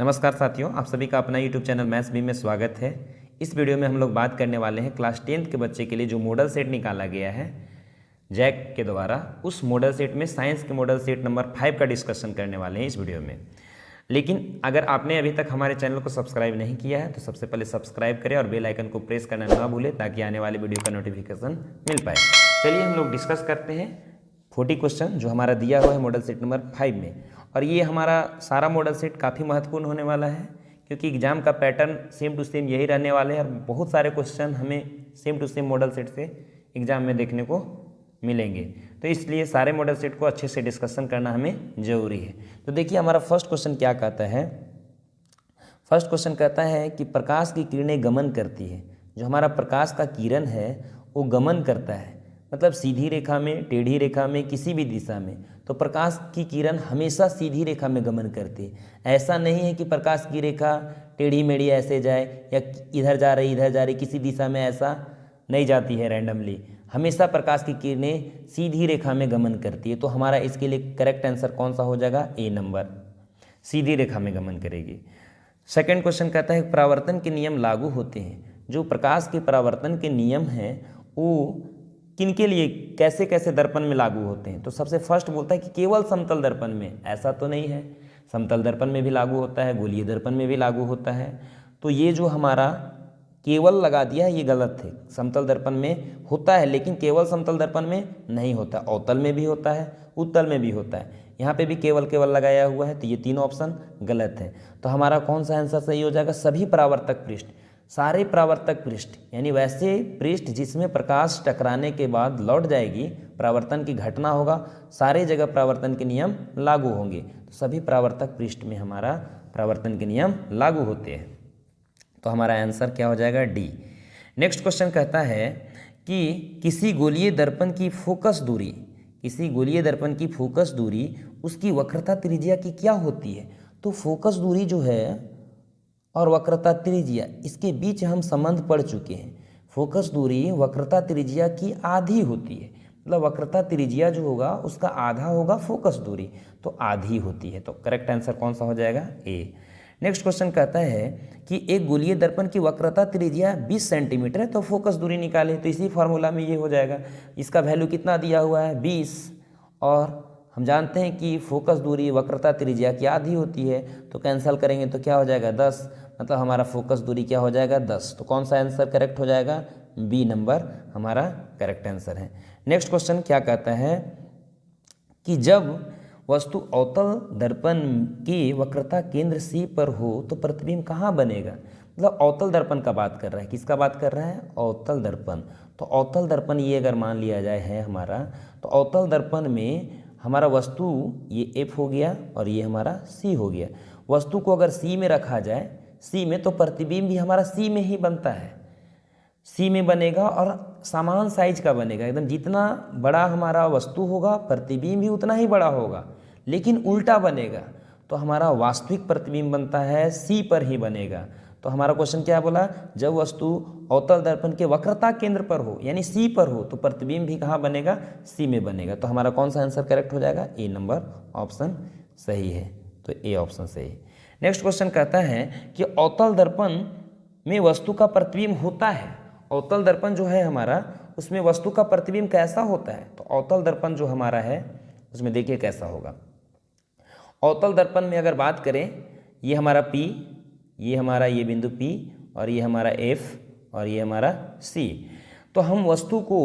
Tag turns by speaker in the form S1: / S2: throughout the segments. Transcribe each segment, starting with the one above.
S1: नमस्कार साथियों, आप सभी का अपना यूट्यूब चैनल मैथ्स बी में स्वागत है। इस वीडियो में हम लोग बात करने वाले हैं क्लास 10th के बच्चे के लिए जो मॉडल सेट निकाला गया है जैक के द्वारा। उस मॉडल सेट में साइंस के मॉडल सेट नंबर 5 का डिस्कशन करने वाले हैं इस वीडियो में। लेकिन अगर आपने अभी तक हमारे चैनल को सब्सक्राइब नहीं किया है तो सबसे पहले सब्सक्राइब करें और बेल आइकन को प्रेस करना ना भूलें ताकि आने वाले वीडियो का नोटिफिकेशन मिल पाए। चलिए हम लोग डिस्कस करते हैं 40 क्वेश्चन जो हमारा दिया हुआ है मॉडल सेट नंबर 5 में। और ये हमारा सारा मॉडल सेट काफ़ी महत्वपूर्ण होने वाला है क्योंकि एग्जाम का पैटर्न सेम टू सेम यही रहने वाले हैं और बहुत सारे क्वेश्चन हमें same to same model set से एग्जाम में देखने को मिलेंगे। तो इसलिए सारे मॉडल सेट को अच्छे से डिस्कशन करना हमें ज़रूरी है। तो देखिए हमारा फर्स्ट क्वेश्चन क्या कहता है। फर्स्ट क्वेश्चन कहता है कि प्रकाश की किरणें गमन करती है। जो हमारा प्रकाश का किरण है वो गमन करता है, मतलब सीधी रेखा में, टेढ़ी रेखा में, किसी भी दिशा में। तो प्रकाश की किरण हमेशा सीधी रेखा में गमन करती है। ऐसा नहीं है कि प्रकाश की रेखा टेढ़ी मेढ़ी ऐसे जाए या इधर जा रही इधर जा रही, किसी दिशा में ऐसा नहीं जाती है रैंडमली। हमेशा प्रकाश की किरणें सीधी रेखा में गमन करती है। तो हमारा इसके लिए करेक्ट आंसर कौन सा हो जाएगा? ए नंबर, सीधी रेखा में गमन करेगी। सेकेंड क्वेश्चन कहता है परावर्तन के नियम लागू होते हैं। जो प्रकाश के परावर्तन के नियम हैं वो किनके लिए, कैसे कैसे दर्पण में लागू होते हैं? तो सबसे फर्स्ट बोलता है कि केवल समतल दर्पण में। ऐसा तो नहीं है, समतल दर्पण में भी लागू होता है, गोलीय दर्पण में भी लागू होता है। तो ये जो हमारा केवल लगा दिया है ये गलत है। समतल दर्पण में होता है लेकिन केवल समतल दर्पण में नहीं होता, अवतल में भी होता है, उत्तल में भी होता है। यहाँ पे भी केवल केवल लगाया हुआ है, तो ये तीनों ऑप्शन गलत है। तो हमारा कौन सा आंसर सही हो जाएगा? सभी परावर्तक पृष्ठ, सारे परावर्तक पृष्ठ, यानी वैसे पृष्ठ जिसमें प्रकाश टकराने के बाद लौट जाएगी, परावर्तन की घटना होगा, सारे जगह परावर्तन के नियम लागू होंगे। तो सभी परावर्तक पृष्ठ में हमारा परावर्तन के नियम लागू होते हैं। तो हमारा आंसर क्या हो जाएगा? डी। नेक्स्ट क्वेश्चन कहता है कि किसी गोलीय दर्पण की फोकस दूरी, किसी गोलीय दर्पण की फोकस दूरी उसकी वक्रता त्रिज्या की क्या होती है? तो फोकस दूरी जो है और वक्रता त्रिज्या, इसके बीच हम संबंध पढ़ चुके हैं। फोकस दूरी वक्रता त्रिज्या की आधी होती है, मतलब वक्रता त्रिज्या जो होगा उसका आधा होगा फोकस दूरी, तो आधी होती है। तो करेक्ट आंसर कौन सा हो जाएगा? ए। नेक्स्ट क्वेश्चन कहता है कि एक गोलीय दर्पण की वक्रता त्रिज्या 20 सेंटीमीटर है, तो फोकस दूरी निकालें। तो इसी फॉर्मूला में ये हो जाएगा। इसका वैल्यू कितना दिया हुआ है? 20, और हम जानते हैं कि फोकस दूरी वक्रता त्रिज्या की आधी होती है। तो कैंसिल करेंगे तो क्या हो जाएगा? 10, मतलब हमारा फोकस दूरी क्या हो जाएगा? 10। तो कौन सा आंसर करेक्ट हो जाएगा? बी नंबर हमारा करेक्ट आंसर है। नेक्स्ट क्वेश्चन क्या कहता है कि जब वस्तु अवतल दर्पण की वक्रता केंद्र सी पर हो तो प्रतिबिंब कहाँ बनेगा? मतलब अवतल दर्पण का बात कर रहा है। किसका बात कर रहा है? अवतल दर्पण। तो अवतल दर्पण ये अगर मान लिया जाए है हमारा, तो अवतल दर्पण में हमारा वस्तु ये एफ हो गया और ये हमारा सी हो गया। वस्तु को अगर सी में रखा जाए, सी में, तो प्रतिबिंब भी हमारा सी में ही बनता है, सी में बनेगा और समान साइज का बनेगा एकदम। जितना बड़ा हमारा वस्तु होगा प्रतिबिंब भी उतना ही बड़ा होगा, लेकिन उल्टा बनेगा। तो हमारा वास्तविक प्रतिबिंब बनता है सी पर ही बनेगा। तो हमारा क्वेश्चन क्या बोला? जब वस्तु अवतल दर्पण के वक्रता केंद्र पर हो यानी सी पर हो तो प्रतिबिंब भी कहाँ बनेगा? सी में बनेगा। तो हमारा कौन सा आंसर करेक्ट हो जाएगा? ए नंबर ऑप्शन सही है। तो ए ऑप्शन सही है। नेक्स्ट क्वेश्चन कहता है कि अवतल दर्पण में वस्तु का प्रतिबिंब होता है। अवतल दर्पण जो है हमारा उसमें वस्तु का प्रतिबिंब कैसा होता है? तो अवतल दर्पण जो हमारा है उसमें देखिए कैसा होगा। अवतल दर्पण में अगर बात करें, ये हमारा P, ये हमारा ये बिंदु P, और ये हमारा F, और ये हमारा C। तो हम वस्तु को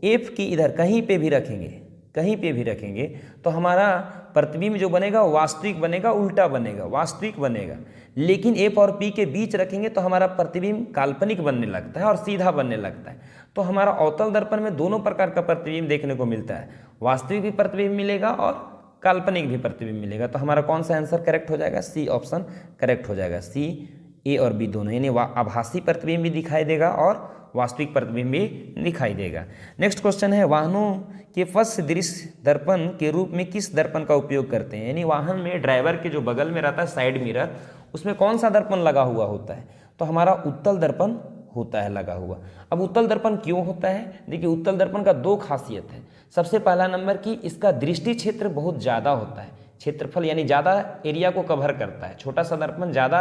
S1: F की इधर कहीं पे भी रखेंगे, कहीं पे भी रखेंगे तो हमारा प्रतिबिंब जो बनेगा वास्तविक बनेगा, उल्टा बनेगा, वास्तविक बनेगा। लेकिन F और P के बीच रखेंगे तो हमारा प्रतिबिंब काल्पनिक बनने लगता है और सीधा बनने लगता है। तो हमारा अवतल दर्पण में दोनों प्रकार का प्रतिबिंब देखने को मिलता है, वास्तविक भी प्रतिबिंब मिलेगा और काल्पनिक भी प्रतिबिंब मिलेगा। तो हमारा कौन सा आंसर करेक्ट हो जाएगा? सी ऑप्शन करेक्ट हो जाएगा। सी, ए और बी दोनों, यानी आभासी प्रतिबिंब भी दिखाई देगा और वास्तविक प्रतिबिंब भी दिखाई देगा। नेक्स्ट क्वेश्चन है वाहनों के फर्श दृश्य दर्पण के रूप में किस दर्पण का उपयोग करते हैं? यानी वाहन में ड्राइवर के जो बगल में रहता है साइड मिरर, उसमें कौन सा दर्पण लगा हुआ होता है? तो हमारा उत्तल दर्पण होता है लगा हुआ। अब उत्तल दर्पण क्यों होता है? देखिए उत्तल दर्पण का दो खासियत है। सबसे पहला नंबर कि इसका दृष्टि क्षेत्र बहुत ज़्यादा होता है, क्षेत्रफल यानी ज़्यादा एरिया को कवर करता है, छोटा सा दर्पण ज़्यादा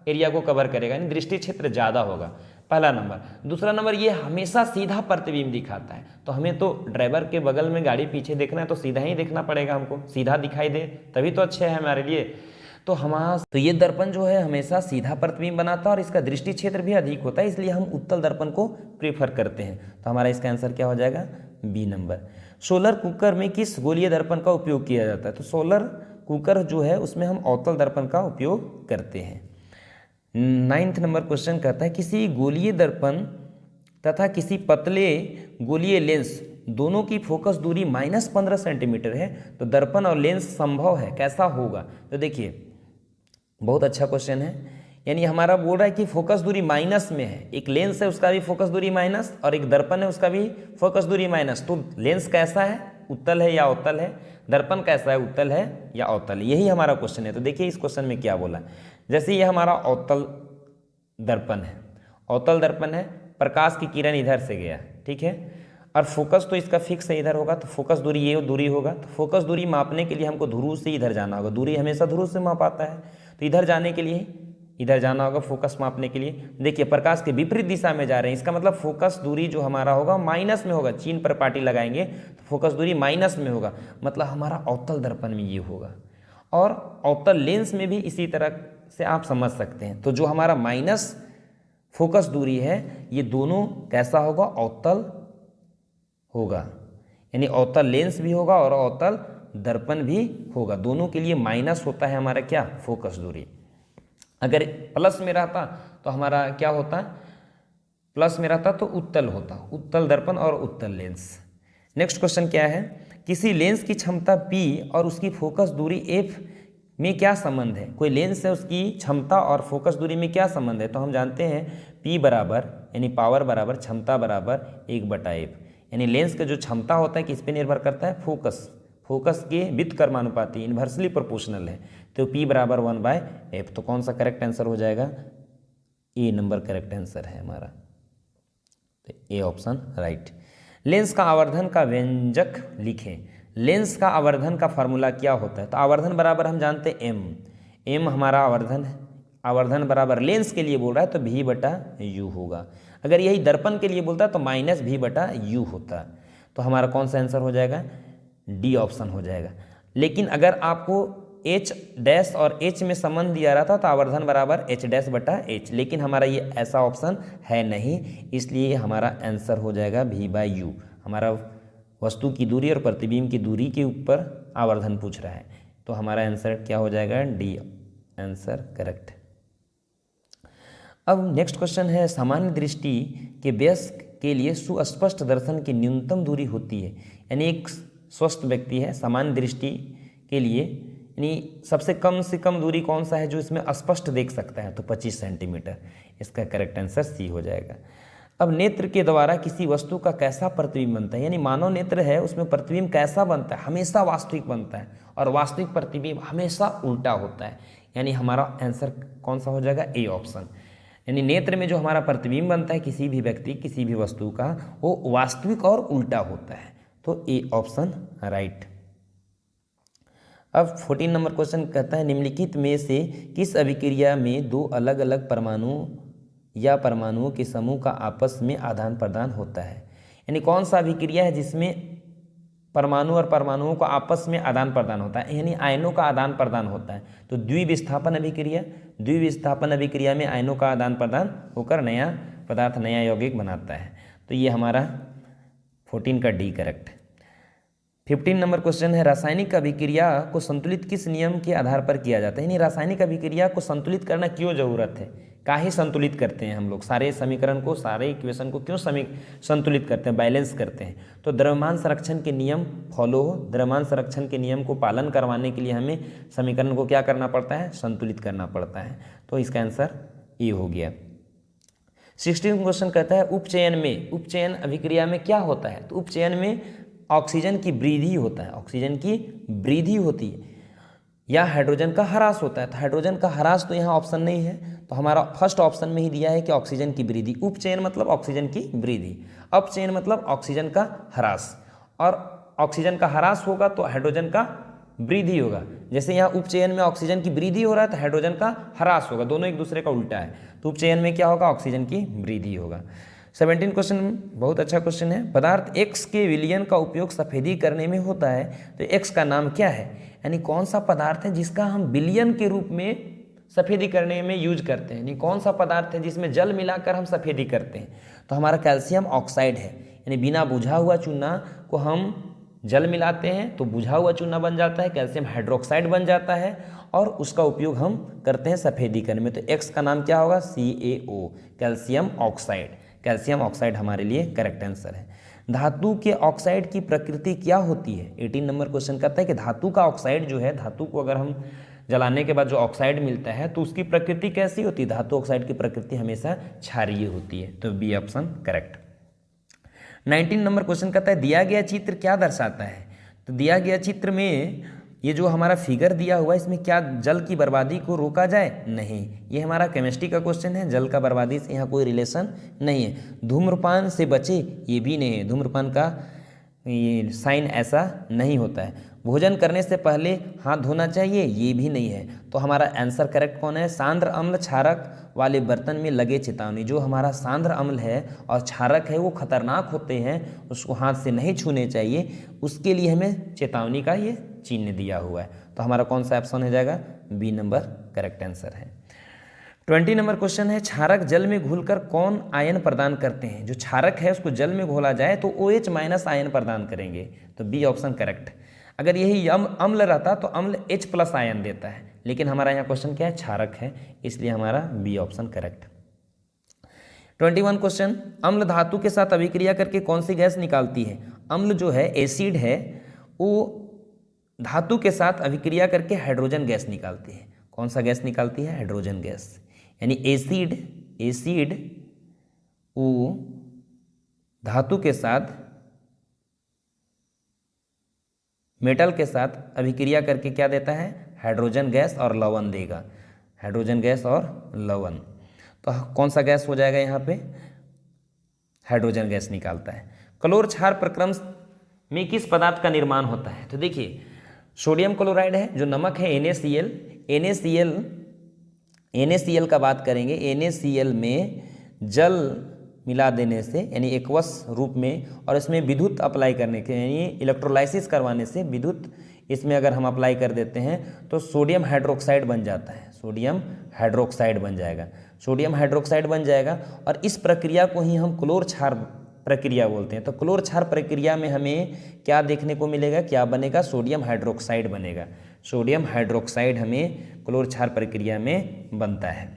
S1: एरिया को कवर करेगा, यानी दृष्टि क्षेत्र ज़्यादा होगा, पहला नंबर। दूसरा नंबर, ये हमेशा सीधा प्रतिबिंब दिखाता है। तो हमें तो ड्राइवर के बगल में गाड़ी पीछे देखना है तो सीधा ही देखना पड़ेगा, हमको सीधा दिखाई दे तभी तो अच्छे है हमारे लिए। तो ये दर्पण जो है हमेशा सीधा प्रतिबिंब बनाता है और इसका दृष्टि क्षेत्र भी अधिक होता है, इसलिए हम उत्तल दर्पण को प्रीफर करते हैं। तो हमारा इसका आंसर क्या हो जाएगा? B number. सोलर कुकर में किस गोलीय दर्पण का उपयोग किया जाता है? तो सोलर कुकर जो है उसमें हम अवतल दर्पण का उपयोग करते हैं। 9th नंबर क्वेश्चन कहता है किसी गोलीय दर्पण तथा किसी पतले गोलीय लेंस दोनों की फोकस दूरी -15 सेंटीमीटर है, तो दर्पण और लेंस संभव है, कैसा होगा? तो देखिए बहुत अच्छा क्वेश्चन है, यानी हमारा बोल रहा है कि फोकस दूरी माइनस में है, एक लेंस है उसका भी फोकस दूरी माइनस और एक दर्पण है उसका भी फोकस दूरी माइनस। तो लेंस कैसा है, उत्तल है या अवतल है? दर्पण कैसा है, उत्तल है या अवतल? यही हमारा क्वेश्चन है। तो देखिए इस क्वेश्चन में क्या बोला, जैसे ये हमारा अवतल दर्पण है, अवतल दर्पण है, प्रकाश की किरण इधर से गया, ठीक है, और फोकस तो इसका फिक्स है इधर होगा, तो फोकस दूरी ये दूरी होगा। तो फोकस दूरी मापने के लिए हमको ध्रुव से इधर जाना होगा, दूरी हमेशा ध्रुव से मापाता है, तो इधर जाने के लिए इधर जाना होगा फोकस मापने के लिए। देखिए प्रकाश के विपरीत दिशा में जा रहे हैं, इसका मतलब फोकस दूरी जो हमारा होगा माइनस में होगा, चिन्ह पर पार्टी लगाएंगे तो फोकस दूरी माइनस में होगा, मतलब हमारा अवतल दर्पण में ये होगा। और अवतल लेंस में भी इसी तरह से आप समझ सकते हैं। तो जो हमारा माइनस फोकस दूरी है ये दोनों कैसा होगा, अवतल होगा, यानी अवतल लेंस भी होगा और अवतल दर्पण भी होगा, दोनों के लिए माइनस होता है हमारा क्या, फोकस दूरी। अगर प्लस में रहता तो हमारा क्या होता, प्लस में रहता तो उत्तल होता, उत्तल दर्पण और उत्तल लेंस। नेक्स्ट क्वेश्चन क्या है, किसी लेंस की क्षमता P और उसकी फोकस दूरी F में क्या संबंध है? कोई लेंस है उसकी क्षमता और फोकस दूरी में क्या संबंध है? तो हम जानते हैं P बराबर यानी पावर बराबर क्षमता बराबर 1/f, यानी लेंस का जो क्षमता होता है किस पे निर्भर करता है, फोकस के व्युत्क्रमानुपाती इन्वर्सली प्रोपोर्शनल है, तो P बराबर 1/f। तो कौन सा करेक्ट आंसर हो जाएगा? ए नंबर करेक्ट आंसर है हमारा, तो ए ऑप्शन राइट। लेंस का आवर्धन का व्यंजक लिखें। लेंस का आवर्धन का फार्मूला क्या होता है? तो आवर्धन बराबर हम जानते हैं m हमारा आवर्धन है, आवर्धन बराबर लेंस के लिए बोल रहा है तो v/u होगा। अगर यही दर्पण के लिए बोलता है तो -v/u होता। तो हमारा कौन सा आंसर हो जाएगा? डी ऑप्शन हो जाएगा। लेकिन अगर आपको h डैश और h में संबंध दिया रहा था तो आवर्धन बराबर h'/h, लेकिन हमारा ये ऐसा ऑप्शन है नहीं, इसलिए हमारा आंसर हो जाएगा v/u। हमारा वस्तु की दूरी और प्रतिबिंब की दूरी के ऊपर आवर्धन पूछ रहा है, तो हमारा आंसर क्या हो जाएगा? D answer correct. अब नेक्स्ट क्वेश्चन है, सामान्य दृष्टि के वयस्क के लिए सुस्पष्ट दर्शन की न्यूनतम दूरी होती है, यानी एक स्वस्थ व्यक्ति है सामान्य दृष्टि के लिए, यानी सबसे कम से कम दूरी कौन सा है जो इसमें स्पष्ट देख सकता है? तो 25 सेंटीमीटर, इसका करेक्ट आंसर सी हो जाएगा। अब नेत्र के द्वारा किसी वस्तु का कैसा प्रतिबिंब बनता है, यानी मानव नेत्र है उसमें प्रतिबिंब कैसा बनता है? हमेशा वास्तविक बनता है, और वास्तविक प्रतिबिंब हमेशा उल्टा होता है, यानी हमारा आंसर कौन सा हो जाएगा? A option. यानी नेत्र में जो हमारा प्रतिबिंब बनता है किसी भी व्यक्ति किसी भी वस्तु का, वो वास्तविक और उल्टा होता है, तो ए ऑप्शन राइट। अब 14 नंबर क्वेश्चन कहता है, निम्नलिखित में से किस अभिक्रिया में दो अलग अलग परमाणु या परमाणुओं के समूह का आपस में आदान प्रदान होता है? यानी कौन सा अभिक्रिया है जिसमें परमाणु और परमाणुओं का आपस में आदान प्रदान होता है, यानी आयनों का आदान प्रदान होता है? तो द्विविस्थापन अभिक्रिया। द्विविस्थापन अभिक्रिया में आयनों का आदान प्रदान होकर नया पदार्थ नया यौगिक बनाता है, तो ये हमारा 14 का डी करेक्ट। 15 नंबर क्वेश्चन है, रासायनिक अभिक्रिया को संतुलित किस नियम के आधार पर किया जाता है? यानी रासायनिक अभिक्रिया को संतुलित करना क्यों जरूरत है, काहे संतुलित करते हैं हम लोग सारे समीकरण को, सारे इक्वेशन को क्यों संतुलित करते हैं, बैलेंस करते हैं? तो द्रव्यमान संरक्षण के नियम फॉलो हो, द्रव्यमान संरक्षण के नियम को पालन करवाने के लिए हमें समीकरण को क्या करना पड़ता है? संतुलित करना पड़ता है, तो इसका आंसर ए हो गया। 16 क्वेश्चन कहता है, उपचयन में, उपचयन अभिक्रिया में क्या होता है? तो उपचयन में ऑक्सीजन की वृद्धि होता है, ऑक्सीजन की वृद्धि होती है, या हाइड्रोजन का ह्रास होता है। तो हाइड्रोजन का ह्रास तो यहाँ ऑप्शन नहीं है, तो हमारा फर्स्ट ऑप्शन में ही दिया है कि ऑक्सीजन की वृद्धि। उपचयन मतलब ऑक्सीजन की वृद्धि, अपचयन मतलब ऑक्सीजन का ह्रास, और ऑक्सीजन का ह्रास होगा तो हाइड्रोजन का वृद्धि होगा, जैसे यहाँ उपचयन में ऑक्सीजन की वृद्धि हो रहा है तो हाइड्रोजन का ह्रास होगा, दोनों एक दूसरे का उल्टा है। तो उपचयन में क्या होगा, ऑक्सीजन की वृद्धि होगा। 17 क्वेश्चन बहुत अच्छा क्वेश्चन है। पदार्थ X के विलयन का उपयोग सफेदी करने में होता है, तो X का नाम क्या है, यानी कौन सा पदार्थ है जिसका हम विलयन के रूप में सफेदी करने में यूज करते हैं, यानी कौन सा पदार्थ है जिसमें जल मिलाकर हम सफेदी करते हैं। तो हमारा कैल्शियम ऑक्साइड है, यानी बिना बुझा हुआ चूना को हम जल मिलाते हैं तो बुझा हुआ चूना बन जाता है, कैल्शियम हाइड्रोक्साइड बन जाता है और उसका उपयोग हम करते हैं सफेदी करने में। तो X का नाम क्या होगा, CaO, calcium oxide. Calcium oxide हमारे लिए करेक्ट आंसर है। धातु के ऑक्साइड की प्रकृति क्या होती है, 18 नंबर क्वेश्चन कहता है कि धातु का ऑक्साइड जो है, धातु को अगर हम जलाने के बाद जो ऑक्साइड मिलता है तो उसकी प्रकृति कैसी होती है, धातु ऑक्साइड की प्रकृति हमेशा क्षारीय होती है। तो B option correct. 19 number question कहता है दिया गया चित्र क्या दर्शाता है। तो दिया गया चित्र में ये जो हमारा फिगर दिया हुआ है, इसमें क्या जल की बर्बादी को रोका जाए, नहीं। ये हमारा केमिस्ट्री का क्वेश्चन है, जल का बर्बादी से यहाँ कोई रिलेशन नहीं है। धूम्रपान से बचे, ये भी नहीं है, धूम्रपान का ये साइन ऐसा नहीं होता है। भोजन करने से पहले हाथ धोना चाहिए, ये भी नहीं है। तो हमारा आंसर करेक्ट कौन है, सांद्र अम्ल क्षारक वाले बर्तन में लगे चेतावनी। जो हमारा सांद्र अम्ल है और क्षारक है वो खतरनाक होते हैं, उसको हाथ से नहीं छूने चाहिए, उसके लिए हमें चेतावनी का ये चिन्ह दिया हुआ है। तो हमारा कौन सा ऑप्शन हो जाएगा, बी नंबर करेक्ट आंसर है। 20 नंबर क्वेश्चन है क्षारक जल में घुलकर कौन आयन प्रदान करते हैं। जो क्षारक है उसको जल में घोला जाए तो OH माइनस आयन प्रदान करेंगे, तो बी ऑप्शन करेक्ट। अगर यही अम्ल रहता तो अम्ल H+ आयन देता है, लेकिन हमारा यहाँ क्वेश्चन क्या है, क्षारक है, इसलिए हमारा बी ऑप्शन करेक्ट। 21 क्वेश्चन, अम्ल धातु के साथ अभिक्रिया करके कौन सी गैस निकालती है। अम्ल जो है एसिड है वो धातु के साथ अभिक्रिया करके हाइड्रोजन गैस निकालती है। कौन सा गैस निकालती है, हाइड्रोजन गैस। यानी एसिड वो धातु के साथ मेटल के साथ अभिक्रिया करके क्या देता है, हाइड्रोजन गैस और लवण देगा, हाइड्रोजन गैस और लवण। तो कौन सा गैस हो जाएगा यहाँ पे, हाइड्रोजन गैस निकालता है। क्लोर क्षार प्रक्रम में किस पदार्थ का निर्माण होता है। तो देखिए सोडियम क्लोराइड है, जो नमक है NaCl का बात करेंगे। NaCl में जल मिला देने से, यानी एक्वस रूप में, और इसमें विद्युत अप्लाई करने के, यानी इलेक्ट्रोलाइसिस करवाने से विद्युत इसमें अगर हम अप्लाई कर देते हैं तो सोडियम हाइड्रोक्साइड बन जाता है, सोडियम हाइड्रोक्साइड बन जाएगा, सोडियम हाइड्रोक्साइड बन जाएगा। और इस प्रक्रिया को ही हम क्लोर क्षार प्रक्रिया बोलते हैं। तो क्लोर क्षार प्रक्रिया में हमें क्या देखने को मिलेगा, क्या बनेगा, सोडियम हाइड्रोक्साइड बनेगा। सोडियम हाइड्रोक्साइड हमें क्लोर क्षार प्रक्रिया में बनता है।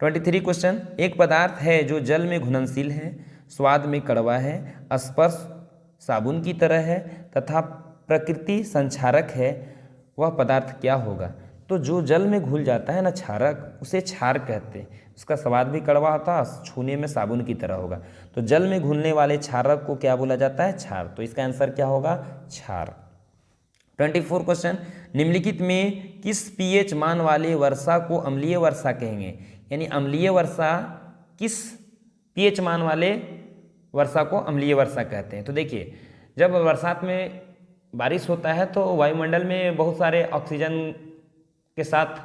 S1: 23 क्वेश्चन, एक पदार्थ है जो जल में घुलनशील है, स्वाद में कड़वा है, स्पर्श साबुन की तरह है तथा प्रकृति संक्षारक है, वह पदार्थ क्या होगा। तो जो जल में घुल जाता है ना क्षारक, उसे क्षार कहते हैं। उसका स्वाद भी कड़वा होता है, छूने में साबुन की तरह होगा। तो जल में घुलने वाले क्षारक को क्या बोला जाता है, क्षार। तो इसका आंसर क्या होगा, क्षार। 24 क्वेश्चन, निम्नलिखित में किस pH मान वाले वर्षा को अम्लीय वर्षा कहेंगे। यानी अम्लीय वर्षा, किस pH मान वाले वर्षा को अम्लीय वर्षा कहते हैं। तो देखिए जब बरसात में बारिश होता है तो वायुमंडल में बहुत सारे ऑक्सीजन के साथ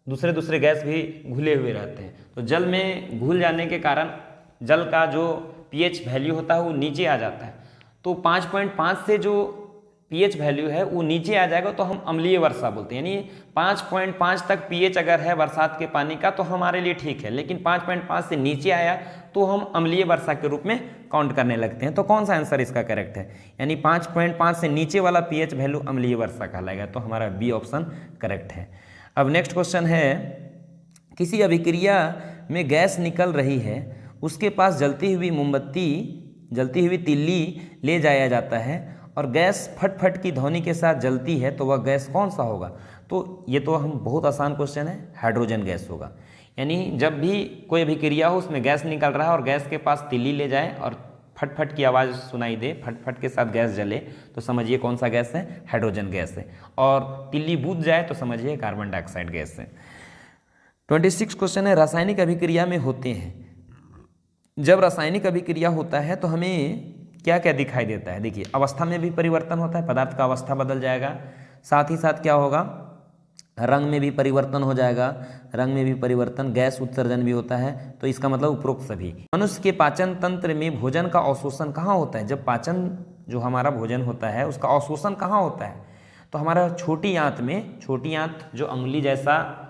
S1: दूसरे गैस भी घुले हुए रहते हैं। तो जल में घुल जाने के कारण जल का जो pH वैल्यू होता है वो नीचे आ जाता है। तो 5.5 से जो pH वैल्यू है वो नीचे आ जाएगा तो हम अम्लीय वर्षा बोलते हैं। यानी 5.5 तक pH अगर है बरसात के पानी का तो हमारे लिए ठीक है, लेकिन 5.5 से नीचे आया तो हम अम्लीय वर्षा के रूप में काउंट करने लगते हैं। तो कौन सा आंसर इसका करेक्ट है, यानी 5.5 से नीचे वाला pH वैल्यू अम्लीय वर्षा कहलाएगा। तो हमारा बी ऑप्शन करेक्ट है। अब नेक्स्ट क्वेश्चन है, किसी अभिक्रिया में गैस निकल रही है, उसके पास जलती हुई मोमबत्ती, जलती हुई तिल्ली ले जाया जाता है और गैस फट फट की ध्वनि के साथ जलती है, तो वह गैस कौन सा होगा। तो ये तो हम बहुत आसान क्वेश्चन है, हाइड्रोजन गैस होगा। यानी जब भी कोई अभिक्रिया हो उसमें गैस निकल रहा है और गैस के पास तिल्ली ले जाए और फट फट की आवाज़ सुनाई दे, फट फट के साथ गैस जले, तो समझिए कौन सा गैस है, हाइड्रोजन गैस है। और तिल्ली बुझ जाए तो समझिए कार्बन डाइऑक्साइड गैस है। 26 क्वेश्चन है, रासायनिक अभिक्रिया में होते हैं, जब रासायनिक अभिक्रिया होता है तो हमें क्या क्या दिखाई देता है। देखिए अवस्था में भी परिवर्तन होता है, पदार्थ का अवस्था बदल जाएगा, साथ ही साथ क्या होगा, रंग में भी परिवर्तन हो जाएगा, रंग में भी परिवर्तन, गैस उत्सर्जन भी होता है। तो इसका मतलब उपरोक्त सभी। मनुष्य के पाचन तंत्र में भोजन का अवशोषण कहाँ होता है? जब पाचन जो हमारा भोजन होता है उसका अवशोषण कहाँ होता है? तो हमारा छोटी आंत में, छोटी आंत जो अंगुली जैसा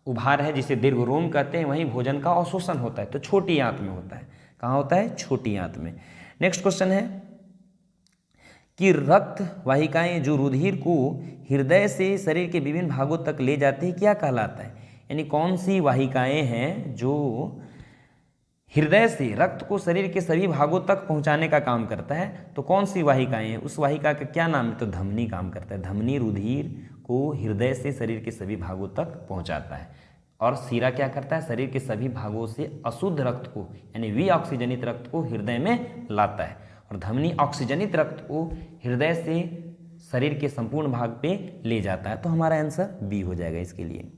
S1: उभार है जिसे दीर्घ रोम कहते हैं, वहीं भोजन का अवशोषण होता है। तो छोटी आंत में होता है। कहाँ होता है? छोटी आंत में। नेक्स्ट क्वेश्चन है कि रक्त वाहिकाएं जो रुधिर को हृदय से शरीर के विभिन्न भागों तक ले जाते हैं क्या कहलाता है? यानी कौन सी वाहिकाएं हैं जो हृदय से रक्त को शरीर के सभी भागों तक पहुंचाने का काम करता है? तो कौन सी वाहिकाएं हैं? उस वाहिका का क्या नाम है? तो धमनी काम करता है। धमनी रुधिर को हृदय से शरीर के सभी भागों तक पहुंचाता है। और सीरा क्या करता है? शरीर के सभी भागों से अशुद्ध रक्त को यानी विऑक्सीजनित रक्त को हृदय में लाता है। और धमनी ऑक्सीजनित रक्त को हृदय से शरीर के संपूर्ण भाग पे ले जाता है। तो हमारा आंसर बी हो जाएगा इसके लिए।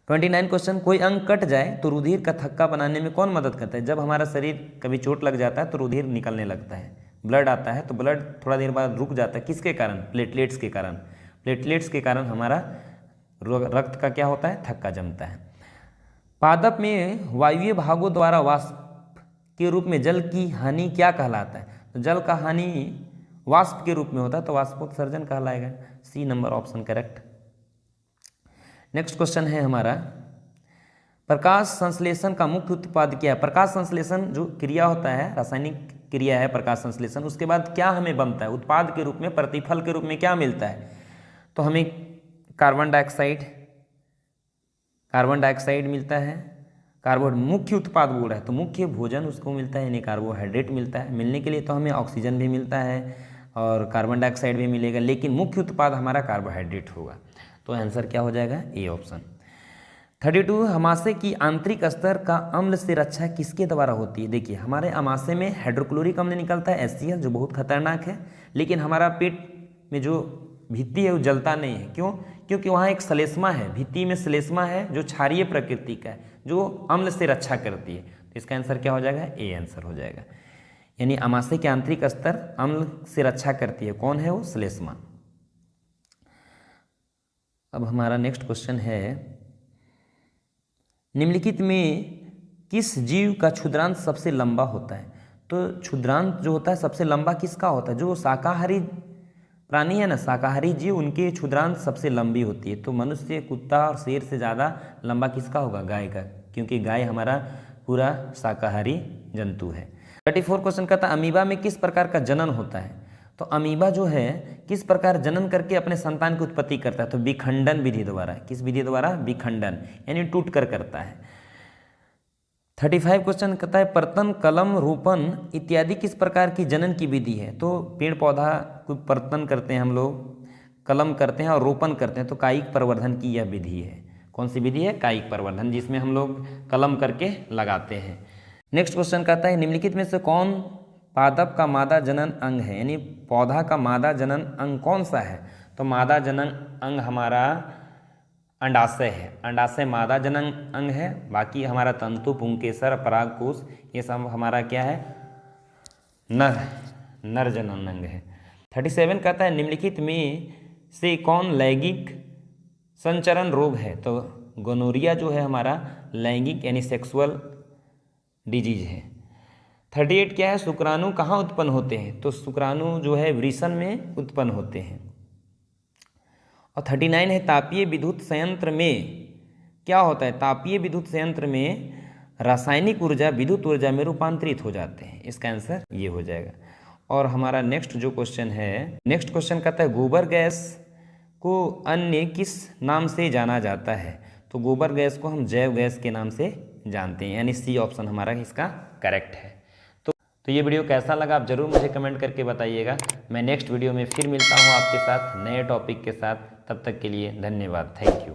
S1: 29 क्वेश्चन, कोई अंग कट जाए तो रुधिर का थक्का बनाने में कौन मदद करता है? जब हमारा शरीर कभी चोट लग जाता है तो रुधिर निकलने लगता है, ब्लड आता है, तो ब्लड थोड़ा देर बाद रुक जाता है। किसके कारण? प्लेटलेट्स के कारण। प्लेटलेट्स के कारण हमारा रक्त का क्या होता है? थक्का जमता है। पादप में वायुव्य भागों द्वारा वाष्प के रूप में जल की हानि क्या कहलाता है? तो जल का हानि वाष्प के रूप में होता है, तो वाष्पोत्सर्जन कहलाएगा। C number option correct. Next question है हमारा, प्रकाश संश्लेषण का मुख्य उत्पाद क्या है? प्रकाश संश्लेषण जो क्रिया होता है, रासायनिक क्रिया है प्रकाश संश्लेषण, उसके बाद क्या हमें बनता है? उत्पाद के रूप में, प्रतिफल के रूप में क्या मिलता है? तो हमें कार्बन डाइऑक्साइड मिलता है। कार्बन मुख्य उत्पाद बोल रहा है, तो मुख्य भोजन उसको मिलता है यानी कार्बोहाइड्रेट मिलता है। मिलने के लिए तो हमें ऑक्सीजन भी मिलता है और कार्बन डाइऑक्साइड भी मिलेगा, लेकिन मुख्य उत्पाद हमारा कार्बोहाइड्रेट होगा। तो आंसर क्या हो जाएगा? A option. 32, अमाशय की आंतरिक स्तर का अम्ल से रक्षा किसके द्वारा होती है? देखिए, हमारे अमाशय में हाइड्रोक्लोरिक अम्ल निकलता है HCl, जो बहुत खतरनाक है, लेकिन हमारा पेट में जो भित्ति है वो जलता नहीं है। क्यों? क्योंकि वहाँ एक श्लेष्मा है, भित्ति में श्लेष्मा है जो क्षारीय प्रकृति का है, जो अम्ल से रक्षा करती है। तो इसका आंसर क्या हो जाएगा? ए आंसर हो जाएगा। यानी अमाशय के आंतरिक स्तर अम्ल से रक्षा करती है। कौन है वो? श्लेष्मा। अब हमारा नेक्स्ट क्वेश्चन है, निम्नलिखित में किस जीव का क्षुद्रांत सबसे लंबा होता है? तो क्षुद्रांत जो होता है सबसे लंबा किसका होता है? जो शाकाहारी प्राणी है ना, शाकाहारी जीव, उनकी क्षुद्रांत सबसे लंबी होती है। तो मनुष्य, कुत्ता और शेर से ज़्यादा लंबा किसका होगा? गाय का, क्योंकि गाय हमारा पूरा शाकाहारी जंतु है। 34 क्वेश्चन कहता है, अमीबा में किस प्रकार का जनन होता है? तो अमीबा जो है किस प्रकार जनन करके अपने संतान की उत्पत्ति करता है? तो विखंडन विधि द्वारा। किस विधि द्वारा? विखंडन, यानी टूट कर करता है। 35 क्वेश्चन कहता है, पर्तन, कलम, रोपण इत्यादि किस प्रकार की जनन की विधि है? तो पेड़ पौधा को पर्तन करते हैं हम लोग, कलम करते हैं और रोपण करते हैं, तो कायिक प्रवर्धन की यह विधि है। कौन सी विधि है? कायिक प्रवर्धन, जिसमें हम लोग कलम करके लगाते हैं। नेक्स्ट क्वेश्चन कहता है, निम्नलिखित में से कौन पादप का मादा जनन अंग है? यानी पौधा का मादा जनन अंग कौन सा है? तो मादा जनन अंग हमारा अंडाशय है। अंडाशय मादा जनन अंग है। बाकी हमारा तंतु, पुंकेसर, परागकोश, ये सब हमारा क्या है? नर जनन अंग है। 37 कहता है, निम्नलिखित में से कौन लैंगिक संचरण रोग है? तो गोनोरिया जो है हमारा लैंगिक यानी सेक्सुअल डिजीज है। 38 क्या है? शुक्राणु कहाँ उत्पन्न होते हैं? तो शुक्राणु जो है वृषण में उत्पन्न होते हैं। और 39 है, तापीय विद्युत संयंत्र में क्या होता है? तापीय विद्युत संयंत्र में रासायनिक ऊर्जा विद्युत ऊर्जा में रूपांतरित हो जाते हैं। इसका आंसर ये हो जाएगा। और हमारा नेक्स्ट जो क्वेश्चन है, नेक्स्ट क्वेश्चन कहता है, गोबर गैस को अन्य किस नाम से जाना जाता है? तो गोबर गैस को हम जैव गैस के नाम से जानते हैं, यानी सी ऑप्शन हमारा इसका करेक्ट है। तो ये वीडियो कैसा लगा आप जरूर मुझे कमेंट करके बताइएगा। मैं नेक्स्ट वीडियो में फिर मिलता हूँ आपके साथ नए टॉपिक के साथ। तब तक के लिए धन्यवाद। Thank you.